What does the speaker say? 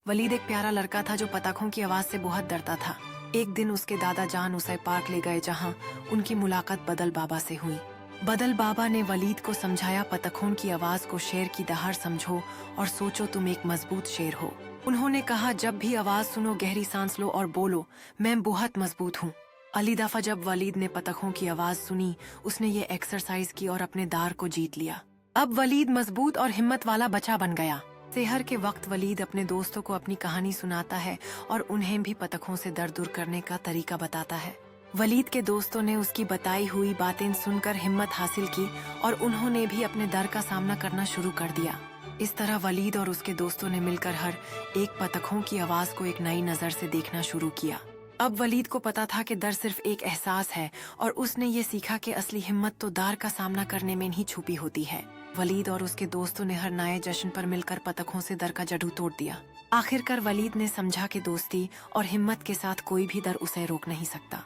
वलीद एक प्यारा लड़का था जो पतंगों की आवाज से बहुत डरता था। एक दिन उसके दादा जान उसे पार्क ले गए जहां उनकी मुलाकात बदल बाबा से हुई। बदल बाबा ने वलीद को समझाया, पतंगों की आवाज को शेर की दहाड़ समझो और सोचो तुम एक मजबूत शेर हो। उन्होंने कहा, जब भी आवाज सुनो गहरी सांस लो और बोलो, मैं बहुत मजबूत हूँ। अगली दफा जब वलीद ने पतंगों की आवाज सुनी, उसने ये एक्सरसाइज की और अपने दार को जीत लिया। अब वलीद मजबूत और हिम्मत वाला बच्चा बन गया। सेहर के वक्त वलीद अपने दोस्तों को अपनी कहानी सुनाता है और उन्हें भी पतंगों से दर्द दूर करने का तरीका बताता है। वलीद के दोस्तों ने उसकी बताई हुई बातें सुनकर हिम्मत हासिल की और उन्होंने भी अपने डर का सामना करना शुरू कर दिया। इस तरह वलीद और उसके दोस्तों ने मिलकर हर एक पतंगों की आवाज को एक नई नजर से देखना शुरू किया। अब वलीद को पता था कि डर सिर्फ एक एहसास है और उसने ये सीखा कि असली हिम्मत तो डर का सामना करने में ही छुपी होती है। वलीद और उसके दोस्तों ने हर नए जश्न पर मिलकर पतंगों से डर का जड़ू तोड़ दिया। आखिरकार वलीद ने समझा कि दोस्ती और हिम्मत के साथ कोई भी डर उसे रोक नहीं सकता।